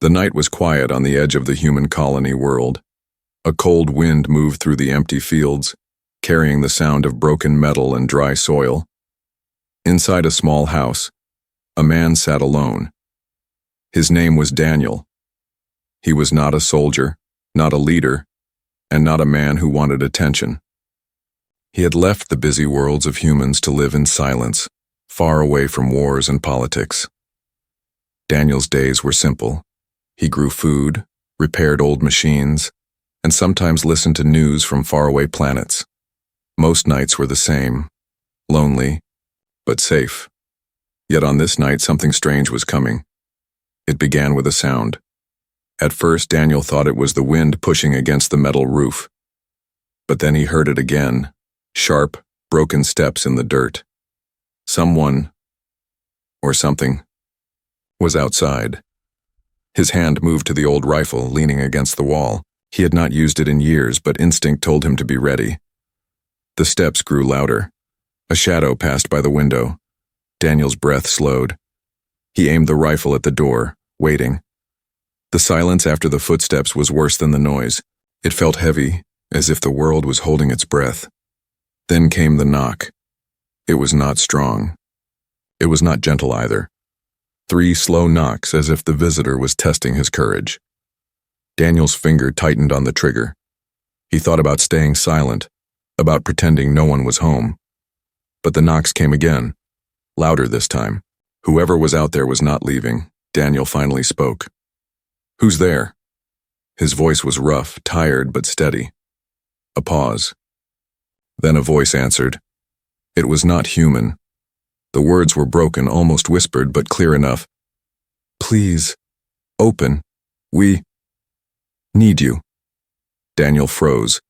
The night was quiet on the edge of the human colony world. A cold wind moved through the empty fields, carrying the sound of broken metal and dry soil. Inside a small house, a man sat alone. His name was Daniel. He was not a soldier, not a leader, and not a man who wanted attention. He had left the busy worlds of humans to live in silence, far away from wars and politics. Daniel's days were simple. He grew food, repaired old machines, and sometimes listened to news from faraway planets. Most nights were the same, lonely, but safe. Yet on this night something strange was coming. It began with a sound. At first Daniel thought it was the wind pushing against the metal roof. But then he heard it again, sharp, broken steps in the dirt. Someone, or something, was outside. His hand moved to the old rifle leaning against the wall. He had not used it in years, but instinct told him to be ready. The steps grew louder. A shadow passed by the window. Daniel's breath slowed. He aimed the rifle at the door, waiting. The silence after the footsteps was worse than the noise. It felt heavy, as if the world was holding its breath. Then came the knock. It was not strong. It was not gentle either. 3 slow knocks, as if the visitor was testing his courage. Daniel's finger tightened on the trigger. He thought about staying silent, about pretending no one was home. But the knocks came again, louder this time. Whoever was out there was not leaving. Daniel finally spoke. "Who's there?" His voice was rough, tired, but steady. A pause. Then a voice answered. It was not human. The words were broken, almost whispered, but clear enough. "Please, open. We need you." Daniel froze.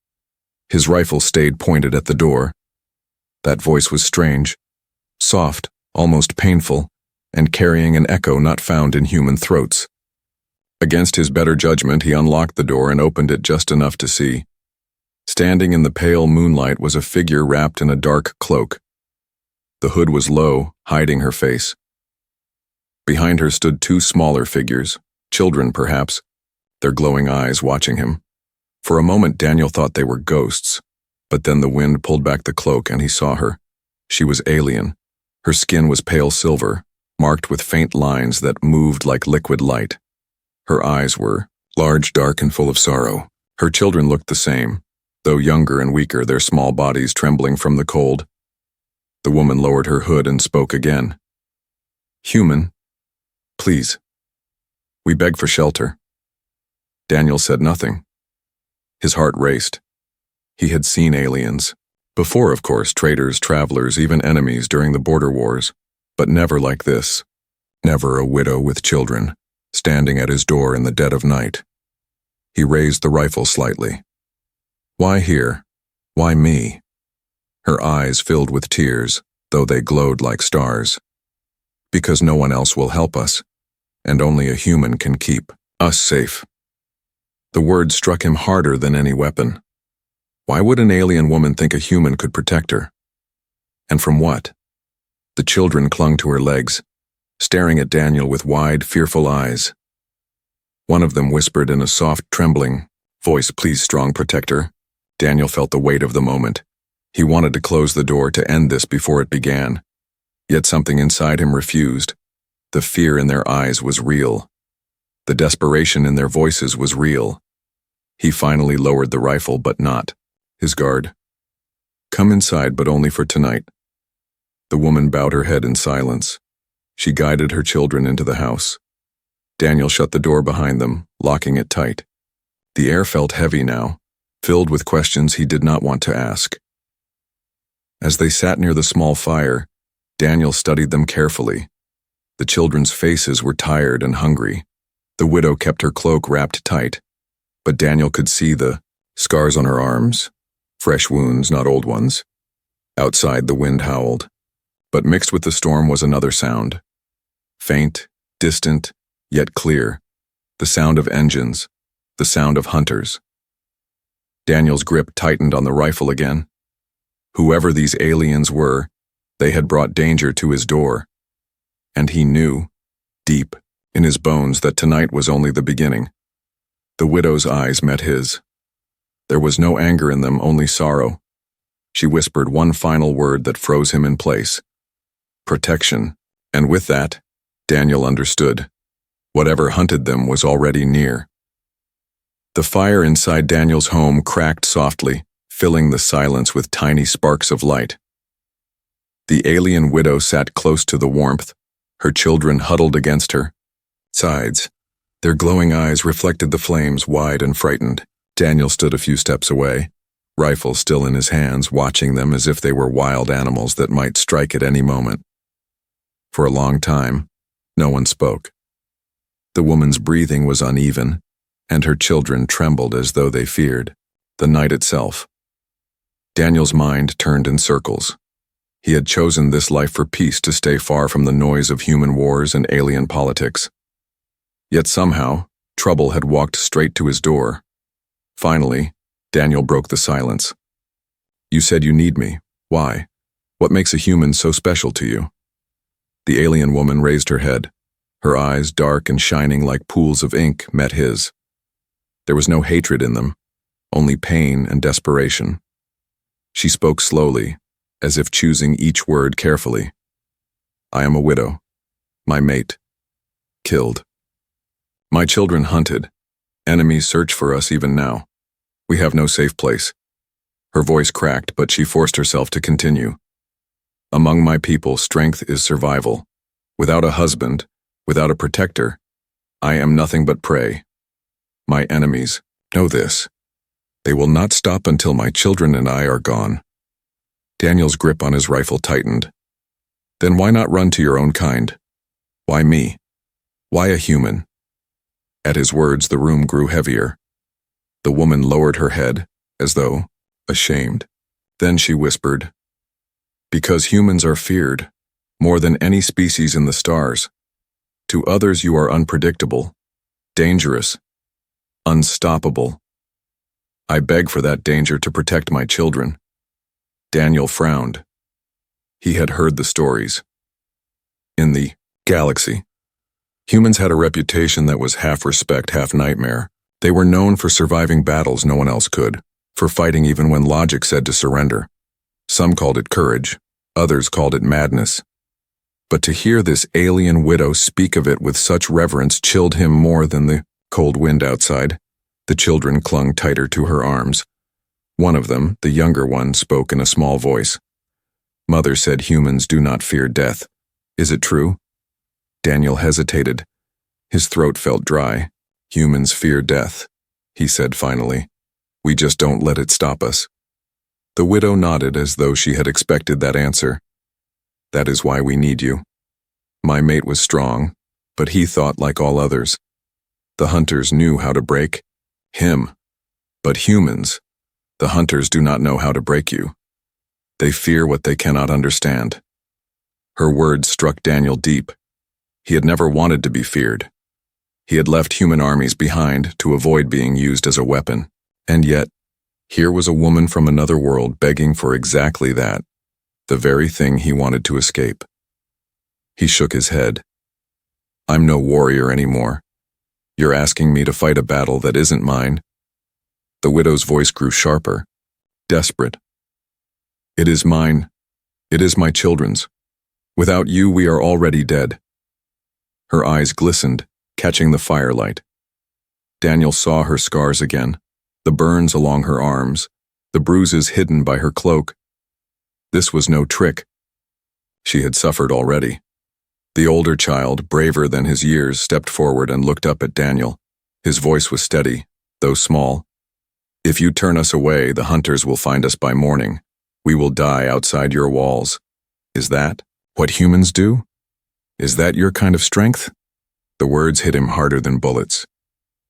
His rifle stayed pointed at the door. That voice was strange, soft, almost painful, and carrying an echo not found in human throats. Against his better judgment, he unlocked the door and opened it just enough to see. Standing in the pale moonlight was a figure wrapped in a dark cloak. The hood was low, hiding her face. Behind her stood 2 smaller figures, children perhaps, their glowing eyes watching him. For a moment Daniel thought they were ghosts, but then the wind pulled back the cloak and he saw her. She was alien. Her skin was pale silver, marked with faint lines that moved like liquid light. Her eyes were large, dark, and full of sorrow. Her children looked the same, though younger and weaker, their small bodies trembling from the cold. The woman lowered her hood and spoke again. "Human, please. We beg for shelter." Daniel said nothing. His heart raced. He had seen aliens. Before, of course, traitors, travelers, even enemies during the border wars. But never like this. Never a widow with children, standing at his door in the dead of night. He raised the rifle slightly. "Why here? Why me?" Her eyes filled with tears, though they glowed like stars. "Because no one else will help us, and only a human can keep us safe." The words struck him harder than any weapon. Why would an alien woman think a human could protect her? And from what? The children clung to her legs, staring at Daniel with wide, fearful eyes. One of them whispered in a soft, trembling voice, "Please, strong protector." Daniel felt the weight of the moment. He wanted to close the door to end this before it began. Yet something inside him refused. The fear in their eyes was real. The desperation in their voices was real. He finally lowered the rifle, but not his guard. "Come inside, but only for tonight." The woman bowed her head in silence. She guided her children into the house. Daniel shut the door behind them, locking it tight. The air felt heavy now, filled with questions he did not want to ask. As they sat near the small fire, Daniel studied them carefully. The children's faces were tired and hungry. The widow kept her cloak wrapped tight, but Daniel could see the scars on her arms, fresh wounds, not old ones. Outside, the wind howled, but mixed with the storm was another sound. Faint, distant, yet clear. The sound of engines, the sound of hunters. Daniel's grip tightened on the rifle again. Whoever these aliens were, they had brought danger to his door. And he knew, deep, in his bones that tonight was only the beginning. The widow's eyes met his. There was no anger in them, only sorrow. She whispered one final word that froze him in place. Protection. And with that, Daniel understood. Whatever hunted them was already near. The fire inside Daniel's home cracked softly, filling the silence with tiny sparks of light. The alien widow sat close to the warmth, her children huddled against her sides. Their glowing eyes reflected the flames, wide and frightened. Daniel stood a few steps away, rifle still in his hands, watching them as if they were wild animals that might strike at any moment. For a long time, no one spoke. The woman's breathing was uneven, and her children trembled as though they feared the night itself. Daniel's mind turned in circles. He had chosen this life for peace, to stay far from the noise of human wars and alien politics. Yet somehow, trouble had walked straight to his door. Finally, Daniel broke the silence. You said you need me. Why? What makes a human so special to you? The alien woman raised her head. Her eyes, dark and shining like pools of ink, met his. There was no hatred in them, only pain and desperation. She spoke slowly, as if choosing each word carefully. I am a widow. My mate. Killed. My children hunted. Enemies search for us even now. We have no safe place. Her voice cracked, but she forced herself to continue. Among my people, strength is survival. Without a husband, without a protector, I am nothing but prey. My enemies know this. They will not stop until my children and I are gone. Daniel's grip on his rifle tightened. Then why not run to your own kind? Why me? Why a human? At his words, the room grew heavier. The woman lowered her head, as though ashamed. Then she whispered, because humans are feared, more than any species in the stars. To others you are unpredictable, dangerous, unstoppable. I beg for that danger to protect my children. Daniel frowned. He had heard the stories. In the galaxy, humans had a reputation that was half respect, half nightmare. They were known for surviving battles no one else could, for fighting even when logic said to surrender. Some called it courage, others called it madness. But to hear this alien widow speak of it with such reverence chilled him more than the cold wind outside. The children clung tighter to her arms. One of them, the younger one, spoke in a small voice. Mother said humans do not fear death. Is it true? Daniel hesitated. His throat felt dry. Humans fear death, he said finally. We just don't let it stop us. The widow nodded as though she had expected that answer. That is why we need you. My mate was strong, but he thought like all others. The hunters knew how to break him. But humans, the hunters do not know how to break you. They fear what they cannot understand. Her words struck Daniel deep. He had never wanted to be feared. He had left human armies behind to avoid being used as a weapon. And yet, here was a woman from another world begging for exactly that, the very thing he wanted to escape. He shook his head. I'm no warrior anymore. You're asking me to fight a battle that isn't mine. The widow's voice grew sharper, desperate. It is mine. It is my children's. Without you, we are already dead. Her eyes glistened, catching the firelight. Daniel saw her scars again, the burns along her arms, the bruises hidden by her cloak. This was no trick. She had suffered already. The older child, braver than his years, stepped forward and looked up at Daniel. His voice was steady, though small. If you turn us away, the hunters will find us by morning. We will die outside your walls. Is that what humans do? Is that your kind of strength? The words hit him harder than bullets.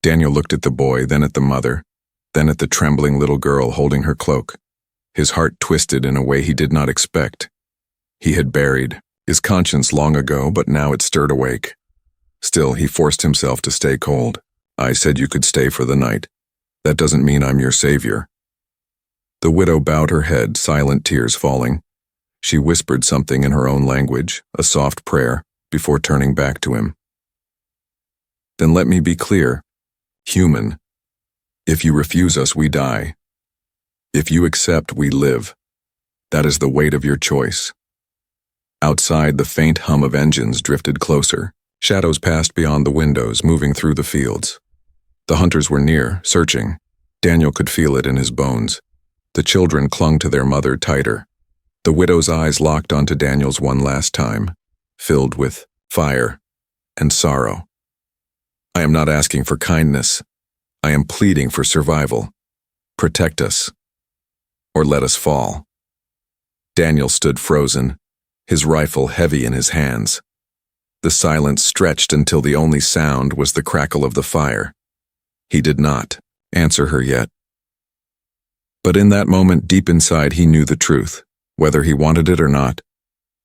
Daniel looked at the boy, then at the mother, then at the trembling little girl holding her cloak. His heart twisted in a way he did not expect. He had buried his conscience long ago, but now it stirred awake. Still, he forced himself to stay cold. I said you could stay for the night. That doesn't mean I'm your savior. The widow bowed her head, silent tears falling. She whispered something in her own language, a soft prayer, before turning back to him. Then let me be clear. Human. If you refuse us, we die. If you accept, we live. That is the weight of your choice. Outside, the faint hum of engines drifted closer. Shadows passed beyond the windows, moving through the fields. The hunters were near, searching. Daniel could feel it in his bones. The children clung to their mother tighter. The widow's eyes locked onto Daniel's one last time, filled with fire and sorrow. I am not asking for kindness. I am pleading for survival. Protect us, or let us fall. Daniel stood frozen, his rifle heavy in his hands. The silence stretched until the only sound was the crackle of the fire. He did not answer her yet. But in that moment, deep inside, he knew the truth. Whether he wanted it or not,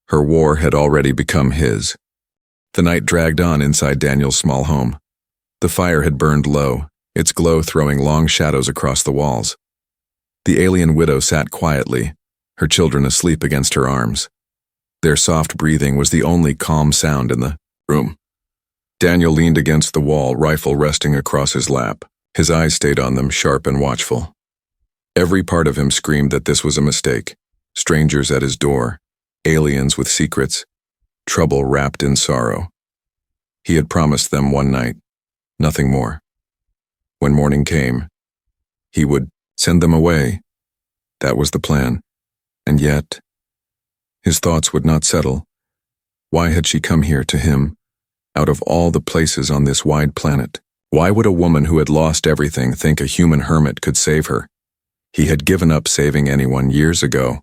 her war had already become his. The night dragged on inside Daniel's small home. The fire had burned low, its glow throwing long shadows across the walls. The alien widow sat quietly, her children asleep against her arms. Their soft breathing was the only calm sound in the room. Daniel leaned against the wall, rifle resting across his lap. His eyes stayed on them, sharp and watchful. Every part of him screamed that this was a mistake. Strangers at his door, aliens with secrets, trouble wrapped in sorrow. He had promised them one night, nothing more. When morning came, he would send them away. That was the plan. And yet, his thoughts would not settle. Why had she come here to him, out of all the places on this wide planet? Why would a woman who had lost everything think a human hermit could save her? He had given up saving anyone years ago.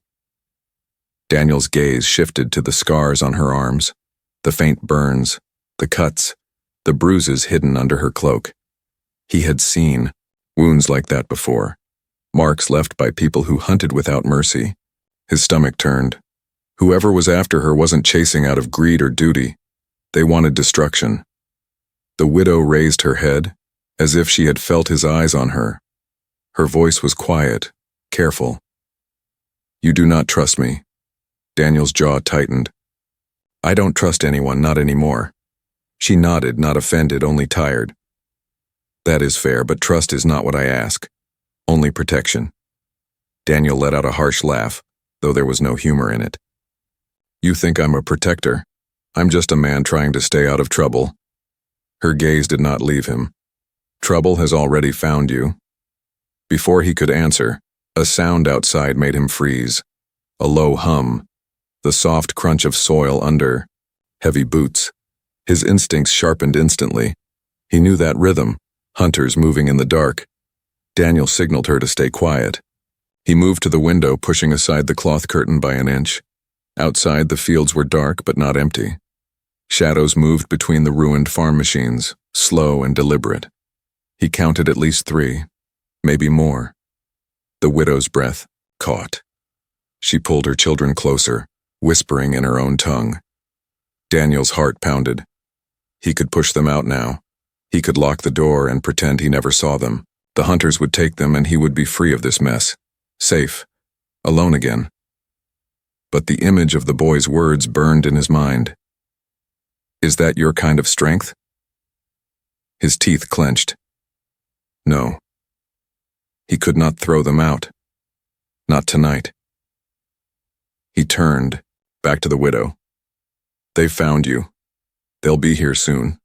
Daniel's gaze shifted to the scars on her arms, the faint burns, the cuts, the bruises hidden under her cloak. He had seen wounds like that before, marks left by people who hunted without mercy. His stomach turned. Whoever was after her wasn't chasing out of greed or duty. They wanted destruction. The widow raised her head, as if she had felt his eyes on her. Her voice was quiet, careful. You do not trust me. Daniel's jaw tightened. I don't trust anyone, not anymore. She nodded, not offended, only tired. That is fair, but trust is not what I ask. Only protection. Daniel let out a harsh laugh, though there was no humor in it. You think I'm a protector? I'm just a man trying to stay out of trouble. Her gaze did not leave him. Trouble has already found you. Before he could answer, a sound outside made him freeze. A low hum. The soft crunch of soil under heavy boots. His instincts sharpened instantly. He knew that rhythm, hunters moving in the dark. Daniel signaled her to stay quiet. He moved to the window, pushing aside the cloth curtain by an inch. Outside, the fields were dark but not empty. Shadows moved between the ruined farm machines, slow and deliberate. He counted at least 3, maybe more. The widow's breath caught. She pulled her children closer, whispering in her own tongue. Daniel's heart pounded. He could push them out now. He could lock the door and pretend he never saw them. The hunters would take them and he would be free of this mess. Safe. Alone again. But the image of the boy's words burned in his mind. Is that your kind of strength? His teeth clenched. No. He could not throw them out. Not tonight. He turned, back to the widow. They've found you. They'll be here soon.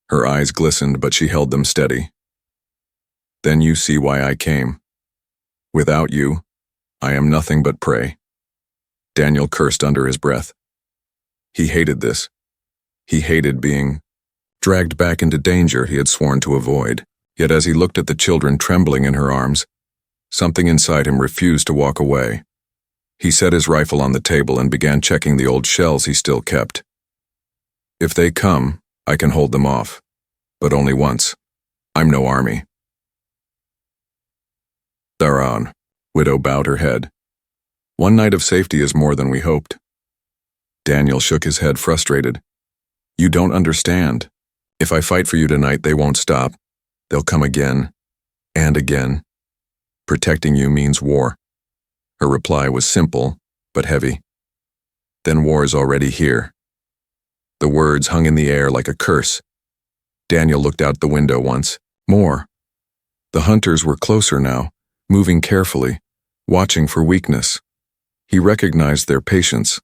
Her eyes glistened, but she held them steady. Then you see why I came. Without you, I am nothing but prey. Daniel cursed under his breath. He hated this. He hated being dragged back into danger he had sworn to avoid. Yet as he looked at the children trembling in her arms, something inside him refused to walk away. He set his rifle on the table and began checking the old shells he still kept. If they come, I can hold them off. But only once. I'm no army. Thereon, widow bowed her head. One night of safety is more than we hoped. Daniel shook his head, frustrated. You don't understand. If I fight for you tonight, they won't stop. They'll come again. And again. Protecting you means war. Her reply was simple, but heavy. Then war is already here. The words hung in the air like a curse. Daniel looked out the window once. More. The hunters were closer now, moving carefully, watching for weakness. He recognized their patience.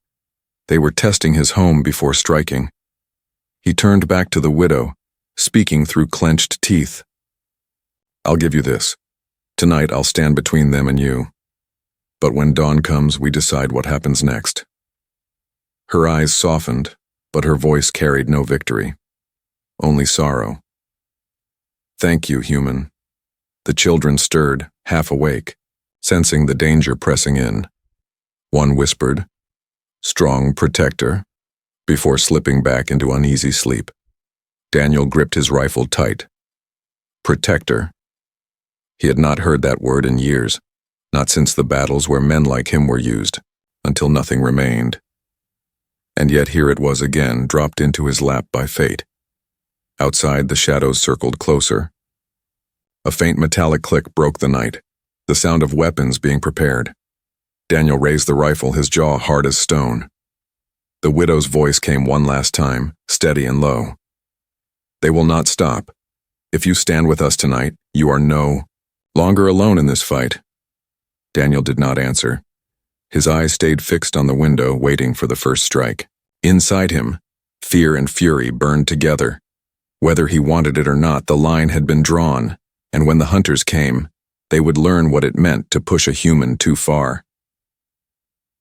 They were testing his home before striking. He turned back to the widow, speaking through clenched teeth. "I'll give you this. Tonight I'll stand between them and you. But when dawn comes, we decide what happens next." Her eyes softened, but her voice carried no victory. Only sorrow. "Thank you, human." The children stirred, half awake, sensing the danger pressing in. One whispered, "Strong protector," before slipping back into uneasy sleep. Daniel gripped his rifle tight. Protector. He had not heard that word in years, not since the battles where men like him were used, until nothing remained. And yet here it was again, dropped into his lap by fate. Outside, the shadows circled closer. A faint metallic click broke the night, the sound of weapons being prepared. Daniel raised the rifle, his jaw hard as stone. The widow's voice came one last time, steady and low. "They will not stop. If you stand with us tonight, you are no longer alone in this fight." Daniel did not answer. His eyes stayed fixed on the window, waiting for the first strike. Inside him, fear and fury burned together. Whether he wanted it or not, the line had been drawn, and when the hunters came, they would learn what it meant to push a human too far.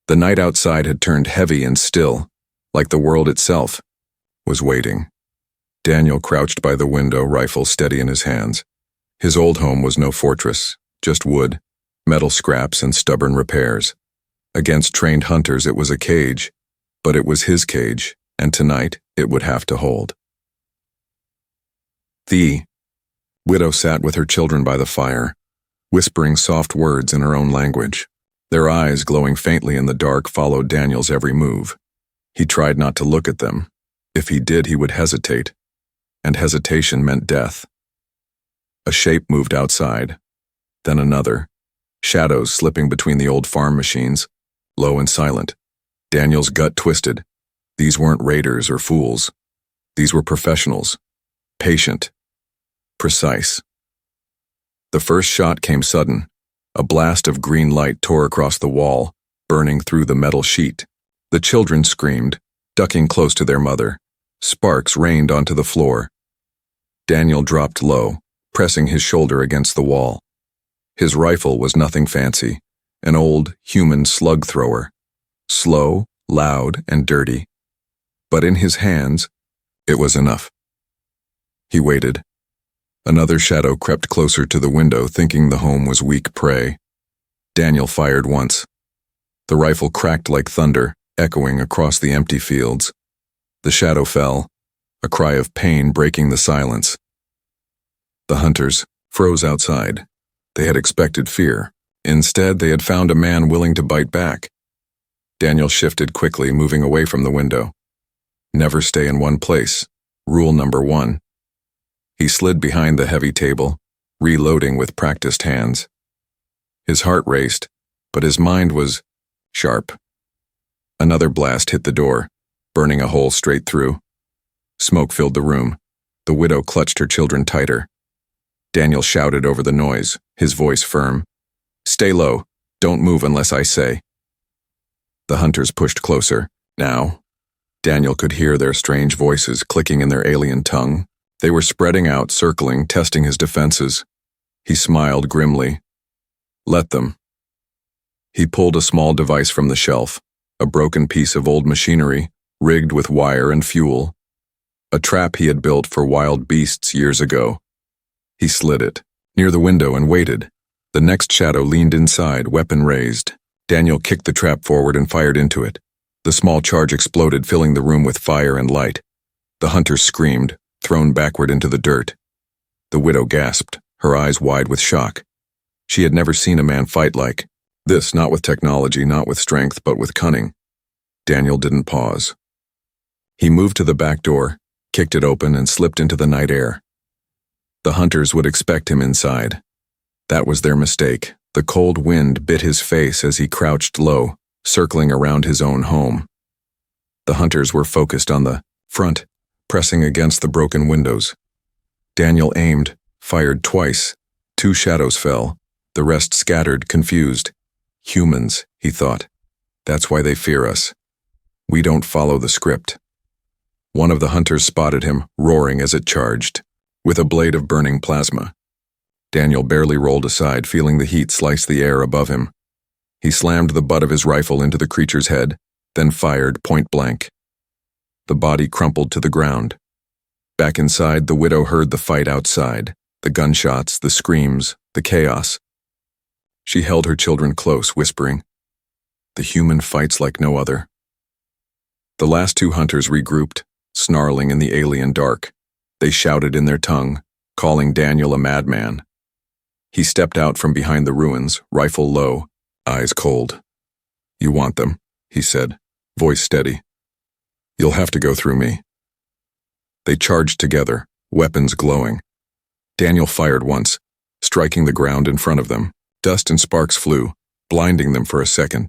The night outside had turned heavy and still, like the world itself was waiting. Daniel crouched by the window, rifle steady in his hands. His old home was no fortress, just wood, metal scraps, and stubborn repairs. Against trained hunters it was a cage, but it was his cage, and tonight it would have to hold. The widow sat with her children by the fire, whispering soft words in her own language. Their eyes, glowing faintly in the dark, followed Daniel's every move. He tried not to look at them. If he did, he would hesitate, and hesitation meant death. A shape moved outside, then another, shadows slipping between the old farm machines, low and silent. Daniel's gut twisted. These weren't raiders or fools. These were professionals, patient, precise. The first shot came sudden. A blast of green light tore across the wall, burning through the metal sheet. The children screamed, ducking close to their mother. Sparks rained onto the floor. Daniel dropped low, pressing his shoulder against the wall. His rifle was nothing fancy, an old, human slug thrower. Slow, loud, and dirty. But in his hands, it was enough. He waited. Another shadow crept closer to the window, thinking the home was weak prey. Daniel fired once. The rifle cracked like thunder, echoing across the empty fields. The shadow fell, a cry of pain breaking the silence. The hunters froze outside. They had expected fear. Instead, they had found a man willing to bite back. Daniel shifted quickly, moving away from the window. Never stay in one place. Rule number 1. He slid behind the heavy table, reloading with practiced hands. His heart raced, but his mind was sharp. Another blast hit the door, burning a hole straight through. Smoke filled the room. The widow clutched her children tighter. Daniel shouted over the noise, his voice firm. "Stay low. Don't move unless I say." The hunters pushed closer. Now, Daniel could hear their strange voices clicking in their alien tongue. They were spreading out, circling, testing his defenses. He smiled grimly. Let them. He pulled a small device from the shelf, a broken piece of old machinery, rigged with wire and fuel. A trap he had built for wild beasts years ago. He slid it near the window and waited. The next shadow leaned inside, weapon raised. Daniel kicked the trap forward and fired into it. The small charge exploded, filling the room with fire and light. The hunter screamed, thrown backward into the dirt. The widow gasped, her eyes wide with shock. She had never seen a man fight like this, not with technology, not with strength, but with cunning. Daniel didn't pause. He moved to the back door, kicked it open, and slipped into the night air. The hunters would expect him inside. That was their mistake. The cold wind bit his face as he crouched low, circling around his own home. The hunters were focused on the front, pressing against the broken windows. Daniel aimed, fired twice. 2 shadows fell. The rest scattered, confused. Humans, he thought. That's why they fear us. We don't follow the script. One of the hunters spotted him, roaring as it charged, with a blade of burning plasma. Daniel barely rolled aside, feeling the heat slice the air above him. He slammed the butt of his rifle into the creature's head, then fired point blank. The body crumpled to the ground. Back inside, the widow heard the fight outside, the gunshots, the screams, the chaos. She held her children close, whispering, "The human fights like no other." The last 2 hunters regrouped, snarling in the alien dark. They shouted in their tongue, calling Daniel a madman. He stepped out from behind the ruins, rifle low, eyes cold. "You want them," he said, voice steady. "You'll have to go through me." They charged together, weapons glowing. Daniel fired once, striking the ground in front of them. Dust and sparks flew, blinding them for a second.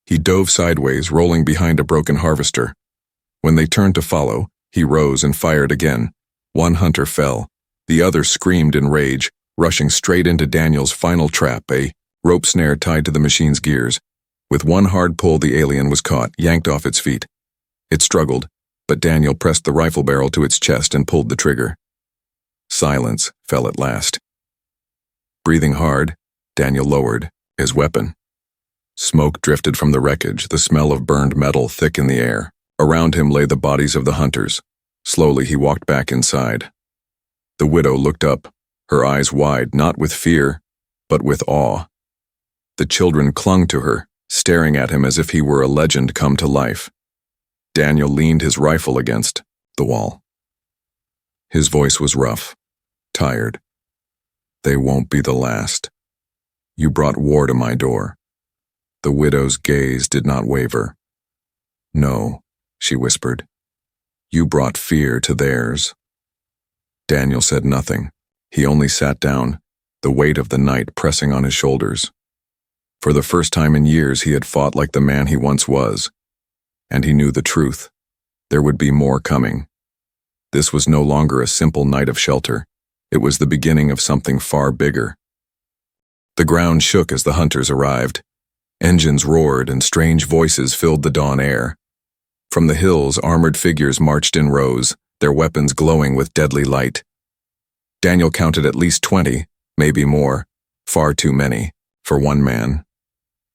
He dove sideways, rolling behind a broken harvester. When they turned to follow, he rose and fired again. 1 hunter fell. The other screamed in rage, rushing straight into Daniel's final trap, a rope snare tied to the machine's gears. With 1 hard pull, the alien was caught, yanked off its feet. It struggled, but Daniel pressed the rifle barrel to its chest and pulled the trigger. Silence fell at last. Breathing hard, Daniel lowered his weapon. Smoke drifted from the wreckage, the smell of burned metal thick in the air. Around him lay the bodies of the hunters. Slowly he walked back inside. The widow looked up, her eyes wide, not with fear, but with awe. The children clung to her, staring at him as if he were a legend come to life. Daniel leaned his rifle against the wall. His voice was rough, tired. "They won't be the last. You brought war to my door." The widow's gaze did not waver. "No," she whispered. "You brought fear to theirs." Daniel said nothing. He only sat down, the weight of the night pressing on his shoulders. For the first time in years, he had fought like the man he once was. And he knew the truth. There would be more coming. This was no longer a simple night of shelter. It was the beginning of something far bigger. The ground shook as the hunters arrived. Engines roared and strange voices filled the dawn air. From the hills, armored figures marched in rows, their weapons glowing with deadly light. Daniel counted at least 20, maybe more, far too many, for 1 man.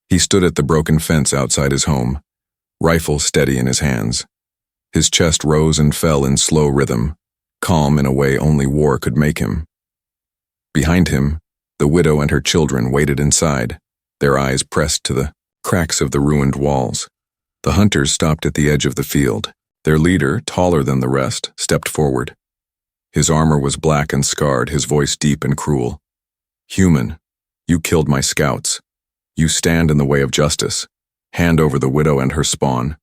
He stood at the broken fence outside his home, rifle steady in his hands. His chest rose and fell in slow rhythm, calm in a way only war could make him. Behind him, the widow and her children waited inside, their eyes pressed to the cracks of the ruined walls. The hunters stopped at the edge of the field. Their leader, taller than the rest, stepped forward. His armor was black and scarred, his voice deep and cruel. "Human, you killed my scouts. You stand in the way of justice. Hand over the widow and her spawn,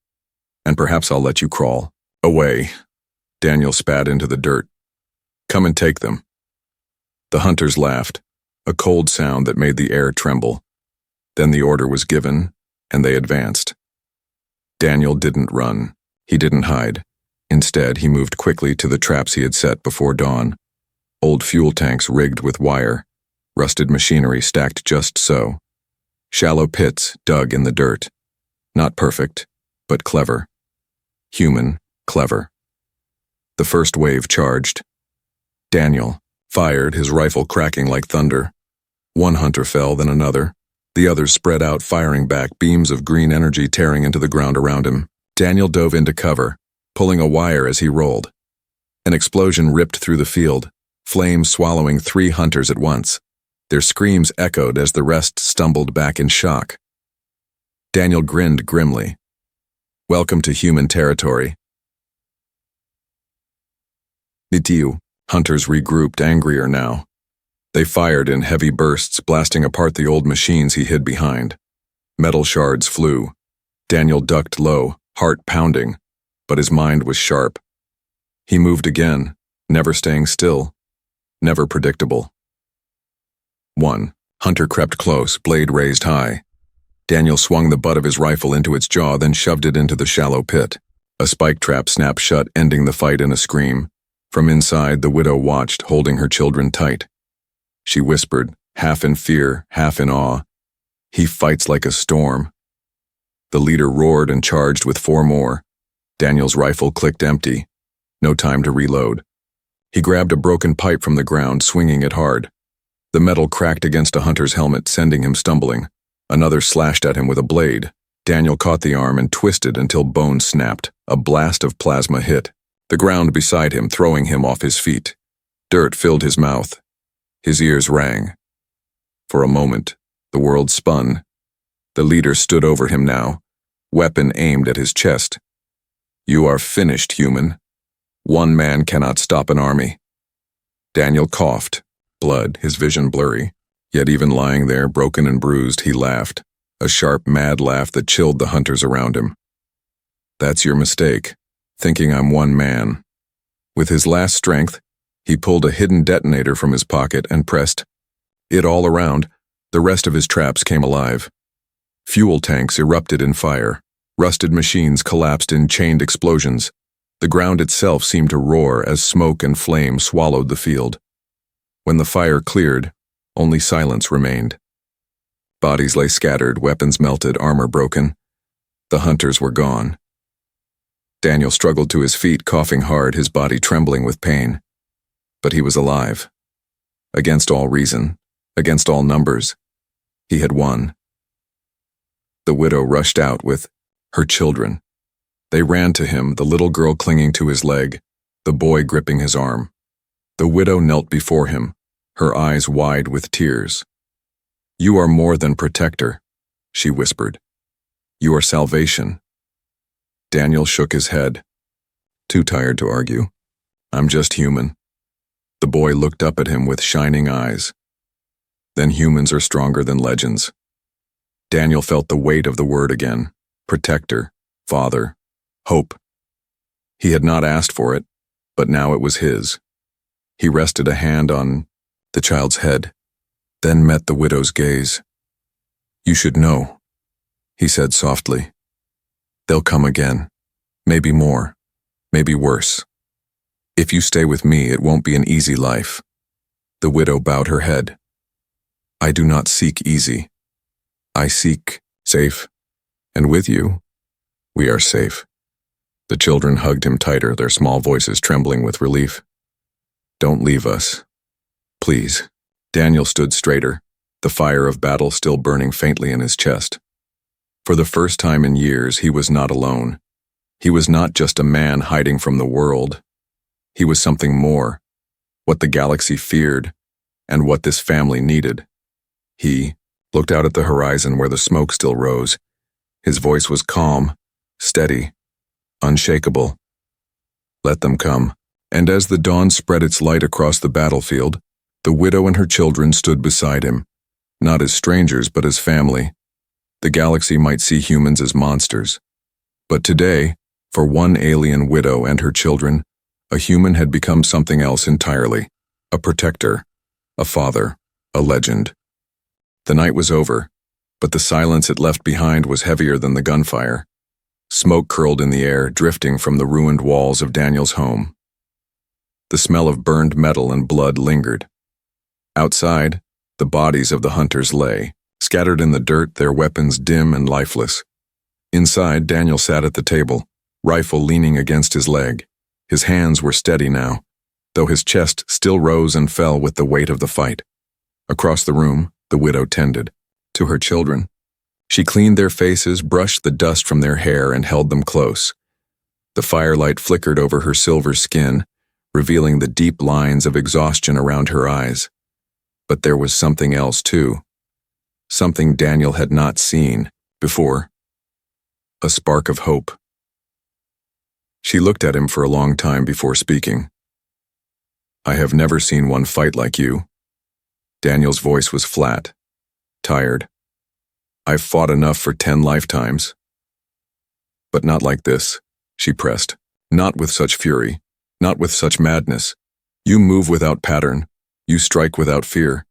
and perhaps I'll let you crawl away." Daniel spat into the dirt. "Come and take them." The hunters laughed, a cold sound that made the air tremble. Then the order was given, and they advanced. Daniel didn't run. He didn't hide. Instead, he moved quickly to the traps he had set before dawn. Old fuel tanks rigged with wire, rusted machinery stacked just so. Shallow pits dug in the dirt. Not perfect, but clever. Human, clever. The first wave charged. Daniel fired, his rifle cracking like thunder. 1 hunter fell, then another. The others spread out, firing back, beams of green energy tearing into the ground around him. Daniel dove into cover, pulling a wire as he rolled. An explosion ripped through the field, flames swallowing 3 hunters at once. Their screams echoed as the rest stumbled back in shock. Daniel grinned grimly. "Welcome to human territory." Nitiu, hunters regrouped, angrier now. They fired in heavy bursts, blasting apart the old machines he hid behind. Metal shards flew. Daniel ducked low, heart pounding, but his mind was sharp. He moved again, never staying still, never predictable. 1 hunter crept close, blade raised high. Daniel swung the butt of his rifle into its jaw, then shoved it into the shallow pit. A spike trap snapped shut, ending the fight in a scream. From inside, the widow watched, holding her children tight. She whispered, half in fear, half in awe, "He fights like a storm." The leader roared and charged with 4 more. Daniel's rifle clicked empty. No time to reload. He grabbed a broken pipe from the ground, swinging it hard. The metal cracked against a hunter's helmet, sending him stumbling. Another slashed at him with a blade. Daniel caught the arm and twisted until bone snapped. A blast of plasma hit the ground beside him, throwing him off his feet. Dirt filled his mouth. His ears rang. For a moment, the world spun. The leader stood over him now, weapon aimed at his chest. "You are finished, human. One man cannot stop an army." Daniel coughed, blood, his vision blurry. Yet even lying there, broken and bruised, he laughed, a sharp, mad laugh that chilled the hunters around him. "That's your mistake, thinking I'm one man." With his last strength, he pulled a hidden detonator from his pocket and pressed it all around. The rest of his traps came alive. Fuel tanks erupted in fire. Rusted machines collapsed in chained explosions. The ground itself seemed to roar as smoke and flame swallowed the field. When the fire cleared, only silence remained. Bodies lay scattered, weapons melted, armor broken. The hunters were gone. Daniel struggled to his feet, coughing hard, his body trembling with pain. But he was alive. Against all reason, against all numbers, he had won. The widow rushed out with her children. They ran to him, the little girl clinging to his leg, the boy gripping his arm. The widow knelt before him, her eyes wide with tears. "You are more than protector," she whispered. "You are salvation." Daniel shook his head, too tired to argue. "I'm just human." The boy looked up at him with shining eyes. "Then humans are stronger than legends." Daniel felt the weight of the word again. Protector, father, hope. He had not asked for it, but now it was his. He rested a hand on the child's head, then met the widow's gaze. "You should know," he said softly. "They'll come again. Maybe more. Maybe worse. If you stay with me, it won't be an easy life." The widow bowed her head. "I do not seek easy. I seek safe. And with you, we are safe." The children hugged him tighter, their small voices trembling with relief. "Don't leave us. Please." Daniel stood straighter, the fire of battle still burning faintly in his chest. For the first time in years, he was not alone. He was not just a man hiding from the world. He was something more, what the galaxy feared, and what this family needed. He looked out at the horizon where the smoke still rose. His voice was calm, steady, unshakable. "Let them come." And as the dawn spread its light across the battlefield, the widow and her children stood beside him, not as strangers but as family. The galaxy might see humans as monsters. But today, for one alien widow and her children, a human had become something else entirely. A protector, a father, a legend. The night was over, but the silence it left behind was heavier than the gunfire. Smoke curled in the air, drifting from the ruined walls of Daniel's home. The smell of burned metal and blood lingered. Outside, the bodies of the hunters lay, scattered in the dirt, their weapons dim and lifeless. Inside, Daniel sat at the table, rifle leaning against his leg. His hands were steady now, though his chest still rose and fell with the weight of the fight. Across the room, the widow tended to her children. She cleaned their faces, brushed the dust from their hair, and held them close. The firelight flickered over her silver skin, revealing the deep lines of exhaustion around her eyes. But there was something else, too. Something Daniel had not seen before. A spark of hope. She looked at him for a long time before speaking. "I have never seen one fight like you." Daniel's voice was flat, tired. "I've fought enough for 10 lifetimes. But not like this," she pressed. "Not with such fury, not with such madness. You move without pattern. You strike without fear.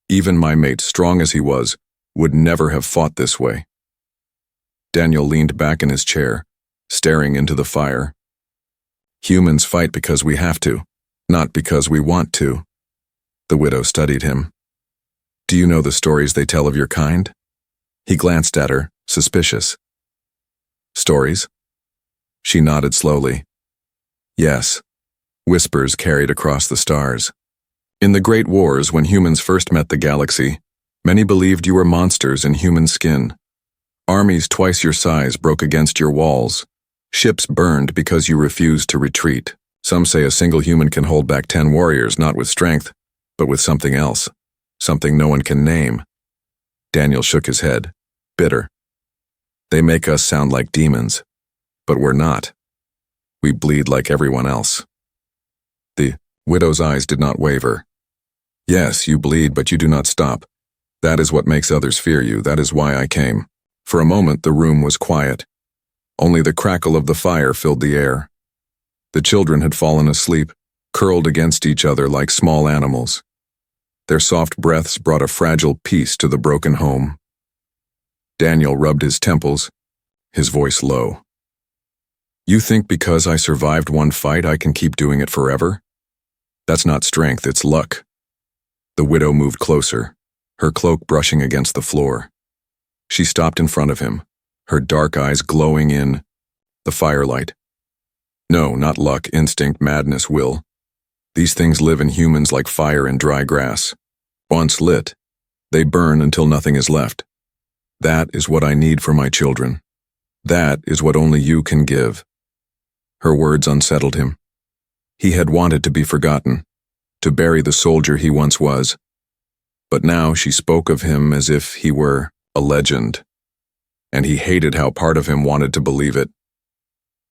Even my mate, strong as he was, would never have fought this way." Daniel leaned back in his chair, staring into the fire. "Humans fight because we have to. Not because we want to. The widow studied him. Do you know the stories they tell of your kind? He glanced at her, suspicious. Stories? She nodded slowly. Yes. Whispers carried across the stars. In the Great Wars, when humans first met the galaxy, many believed you were monsters in human skin. Armies twice your size broke against your walls. Ships burned because you refused to retreat. Some say a single human can hold back 10 warriors, not with strength, but with something else. Something no one can name. Daniel shook his head, bitter. They make us sound like demons, but we're not. We bleed like everyone else. The widow's eyes did not waver. Yes, you bleed, but you do not stop. That is what makes others fear you. That is why I came. For a moment, the room was quiet. Only the crackle of the fire filled the air. The children had fallen asleep, curled against each other like small animals. Their soft breaths brought a fragile peace to the broken home. Daniel rubbed his temples, his voice low. You think because I survived one fight I can keep doing it forever? That's not strength, it's luck. The widow moved closer, her cloak brushing against the floor. She stopped in front of him, her dark eyes glowing in the firelight. No, not luck, instinct, madness, will. These things live in humans like fire in dry grass. Once lit, they burn until nothing is left. That is what I need for my children. That is what only you can give. Her words unsettled him. He had wanted to be forgotten, to bury the soldier he once was. But now she spoke of him as if he were a legend, and he hated how part of him wanted to believe it.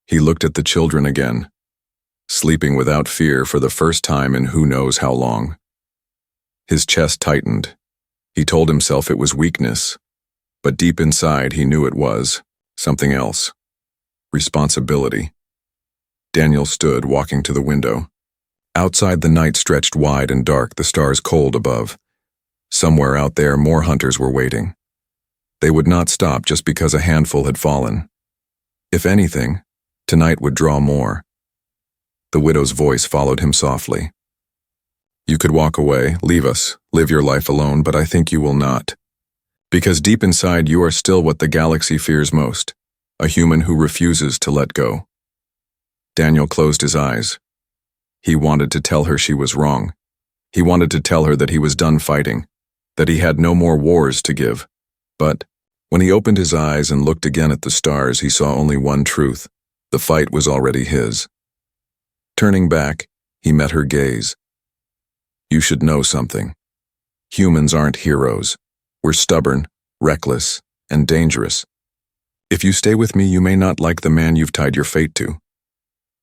He looked at the children again, sleeping without fear for the first time in who knows how long. His chest tightened. He told himself it was weakness, but deep inside he knew it was something else. Responsibility. Daniel stood, walking to the window. Outside, the night stretched wide and dark, the stars cold above. Somewhere out there, more hunters were waiting. They would not stop just because a handful had fallen. If anything, tonight would draw more. The widow's voice followed him softly. You could walk away, leave us, live your life alone, but I think you will not. Because deep inside you are still what the galaxy fears most, a human who refuses to let go. Daniel closed his eyes. He wanted to tell her she was wrong. He wanted to tell her that he was done fighting, that he had no more wars to give. But when he opened his eyes and looked again at the stars, he saw only one truth. The fight was already his. Turning back, he met her gaze. You should know something. Humans aren't heroes. We're stubborn, reckless, and dangerous. If you stay with me, you may not like the man you've tied your fate to.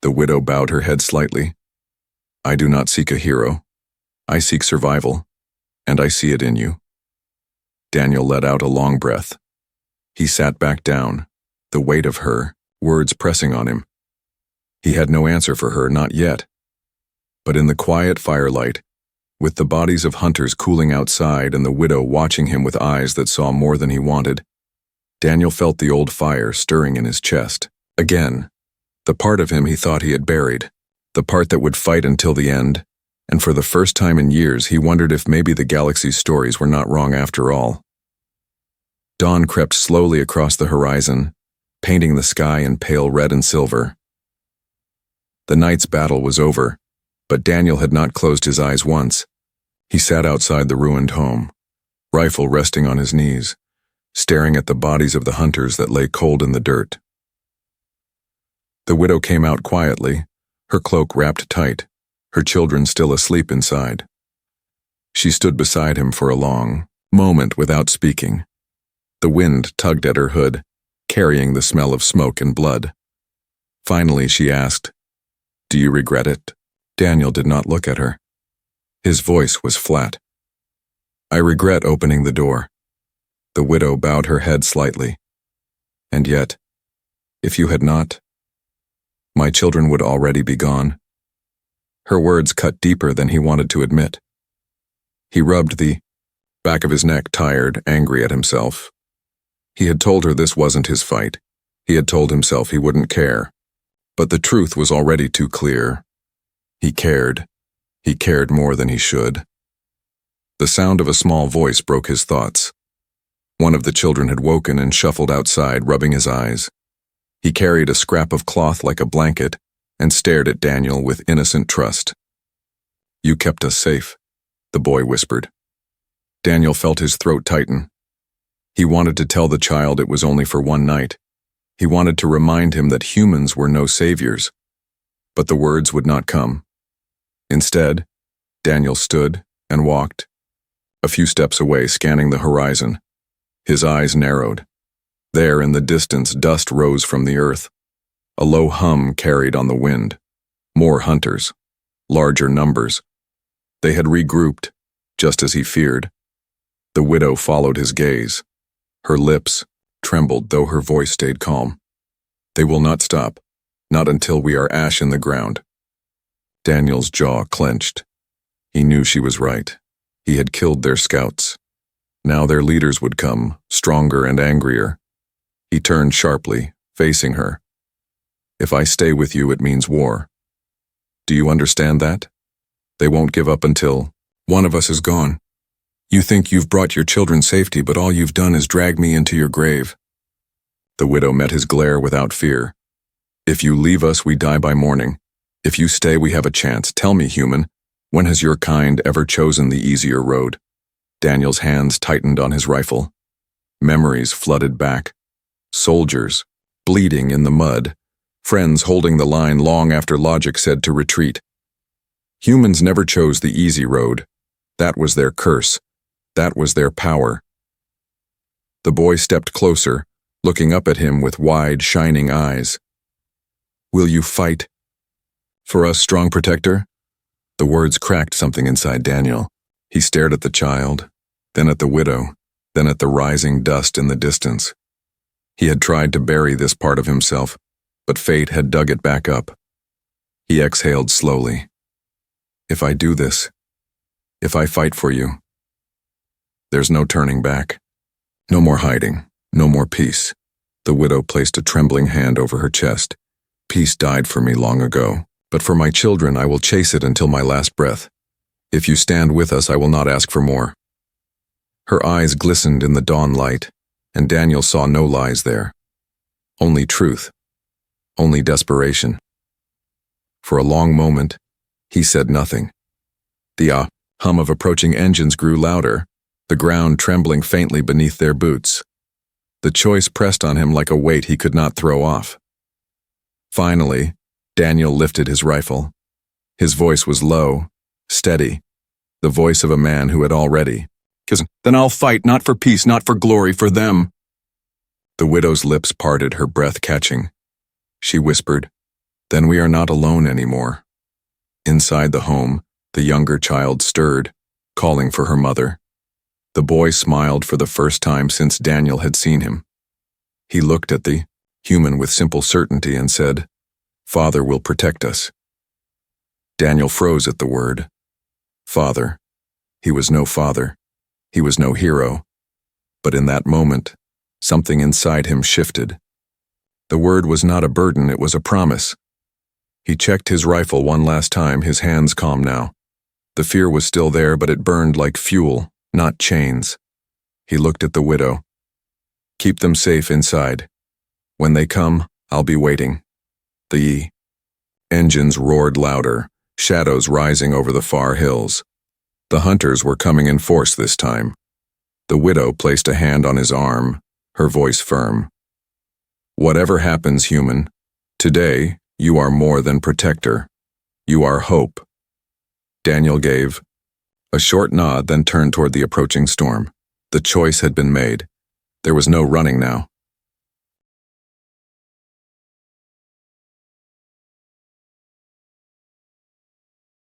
The widow bowed her head slightly. I do not seek a hero. I seek survival, and I see it in you. Daniel let out a long breath. He sat back down, the weight of her words pressing on him. He had no answer for her, not yet. But in the quiet firelight, with the bodies of hunters cooling outside and the widow watching him with eyes that saw more than he wanted, Daniel felt the old fire stirring in his chest. Again, the part of him he thought he had buried, the part that would fight until the end, and for the first time in years he wondered if maybe the galaxy's stories were not wrong after all. Dawn crept slowly across the horizon, painting the sky in pale red and silver. The night's battle was over, but Daniel had not closed his eyes once. He sat outside the ruined home, rifle resting on his knees, staring at the bodies of the hunters that lay cold in the dirt. The widow came out quietly, her cloak wrapped tight, her children still asleep inside. She stood beside him for a long moment without speaking. The wind tugged at her hood, carrying the smell of smoke and blood. Finally, she asked, "Do you regret it?" Daniel did not look at her. His voice was flat. "I regret opening the door." The widow bowed her head slightly. "And yet, if you had not, my children would already be gone." Her words cut deeper than he wanted to admit. He rubbed the back of his neck, tired, angry at himself. He had told her this wasn't his fight. He had told himself he wouldn't care. But the truth was already too clear. He cared. He cared more than he should. The sound of a small voice broke his thoughts. One of the children had woken and shuffled outside, rubbing his eyes. He carried a scrap of cloth like a blanket and stared at Daniel with innocent trust. "You kept us safe," the boy whispered. Daniel felt his throat tighten. He wanted to tell the child it was only for one night. He wanted to remind him that humans were no saviors. But the words would not come. Instead, Daniel stood and walked, a few steps away, scanning the horizon. His eyes narrowed. There in the distance, dust rose from the earth. A low hum carried on the wind. More hunters. Larger numbers. They had regrouped, just as he feared. The widow followed his gaze. Her lips trembled, though her voice stayed calm. "They will not stop, not until we are ash in the ground." Daniel's jaw clenched. He knew she was right. He had killed their scouts. Now their leaders would come, stronger and angrier. He turned sharply, facing her. "If I stay with you, it means war. Do you understand that? They won't give up until one of us is gone. You think you've brought your children safety, but all you've done is drag me into your grave." The widow met his glare without fear. "If you leave us, we die by morning. If you stay, we have a chance. Tell me, human, when has your kind ever chosen the easier road?" Daniel's hands tightened on his rifle. Memories flooded back. Soldiers, bleeding in the mud. Friends holding the line long after logic said to retreat. Humans never chose the easy road. That was their curse. That was their power. The boy stepped closer, looking up at him with wide, shining eyes. "Will you fight for us, strong protector?" The words cracked something inside Daniel. He stared at the child, then at the widow, then at the rising dust in the distance. He had tried to bury this part of himself, but fate had dug it back up. He exhaled slowly. "If I do this, if I fight for you, there's no turning back. No more hiding, no more peace." The widow placed a trembling hand over her chest. "Peace died for me long ago, but for my children I will chase it until my last breath. If you stand with us, I will not ask for more." Her eyes glistened in the dawn light, and Daniel saw no lies there. Only truth. Only desperation. For a long moment, he said nothing. The hum of approaching engines grew louder, the ground trembling faintly beneath their boots. The choice pressed on him like a weight he could not throw off. Finally, Daniel lifted his rifle. His voice was low, steady, the voice of a man who had already. "Then I'll fight, not for peace, not for glory, for them." The widow's lips parted, her breath catching. She whispered, "Then we are not alone anymore." Inside the home, the younger child stirred, calling for her mother. The boy smiled for the first time since Daniel had seen him. He looked at the human with simple certainty and said, "Father will protect us." Daniel froze at the word. Father. He was no father. He was no hero. But in that moment, something inside him shifted. The word was not a burden, it was a promise. He checked his rifle one last time, his hands calm now. The fear was still there, but it burned like fuel, not chains. He looked at the widow. "Keep them safe inside. When they come, I'll be waiting." The engines roared louder, shadows rising over the far hills. The hunters were coming in force this time. The widow placed a hand on his arm, her voice firm. "Whatever happens, human, today you are more than protector. You are hope." Daniel gave a short nod, then turned toward the approaching storm. The choice had been made. There was no running now.